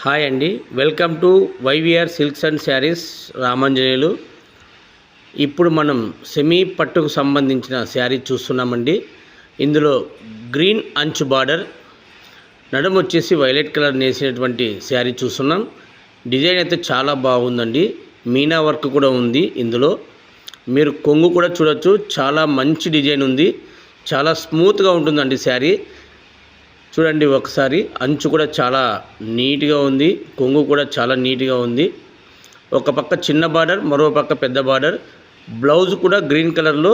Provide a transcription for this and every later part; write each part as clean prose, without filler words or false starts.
Hi అండి, welcome to YVR silks and saris Ramanjaneyulu. ఇప్పుడు మనం సెమీ పట్టుకు సంబంధించిన శారీ చూస్తున్నామండి. ఇందులో గ్రీన్ అంచు బార్డర్, నడుము వచ్చేసి వైలెట్ కలర్ నేసినటువంటి శారీ చూస్తున్నాం. డిజైన్ అయితే చాలా బాగుందండి. మీనా వర్క్ కూడా ఉంది. ఇందులో మీరు కొంగు కూడా చూడొచ్చు, చాలా మంచి డిజైన్ ఉంది. చాలా స్మూత్గా ఉంటుందండి శారీ. చూడండి ఒకసారి, అంచు కూడా చాలా నీట్గా ఉంది, కొంగు కూడా చాలా నీట్గా ఉంది. ఒక పక్క చిన్న బార్డర్, మరో పక్క పెద్ద బార్డర్. బ్లౌజ్ కూడా గ్రీన్ కలర్లో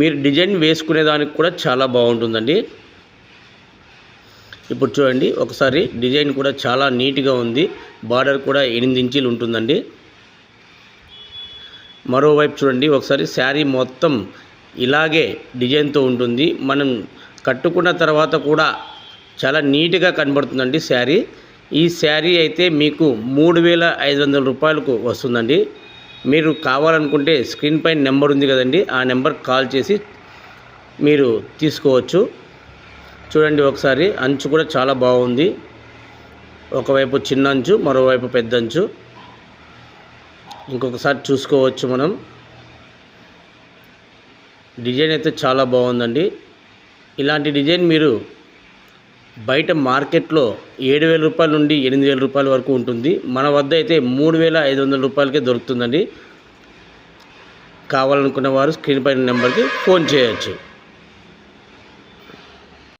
మీరు డిజైన్ వేసుకునే దానికి కూడా చాలా బాగుంటుందండి. ఇప్పుడు చూడండి ఒకసారి, డిజైన్ కూడా చాలా నీట్గా ఉంది. బార్డర్ కూడా 8 ఇంచీలు ఉంటుందండి. మరోవైపు చూడండి ఒకసారి, శారీ మొత్తం ఇలాగే డిజైన్తో ఉంటుంది. మనం కట్టుకున్న తర్వాత కూడా చాలా నీట్గా కనబడుతుందండి శారీ. ఈ శారీ అయితే మీకు 3500 రూపాయలకు వస్తుందండి. మీరు కావాలనుకుంటే స్క్రీన్ పైన నెంబర్ ఉంది కదండి, ఆ నెంబర్ కాల్ చేసి మీరు తీసుకోవచ్చు. చూడండి ఒకసారి, అంచు కూడా చాలా బాగుంది. ఒకవైపు చిన్న అంచు, మరోవైపు పెద్ద అంచు. ఇంకొకసారి చూసుకోవచ్చు మనం. డిజైన్ అయితే చాలా బాగుందండి. ఇలాంటి డిజైన్ మీరు బయట మార్కెట్లో 7000 రూపాయల నుండి 8000 రూపాయల వరకు ఉంటుంది. మన వద్ద అయితే 3500 రూపాయలకే దొరుకుతుందండి. కావాలనుకున్న వారు స్క్రీన్ పైన నెంబర్కి ఫోన్ చేయొచ్చు.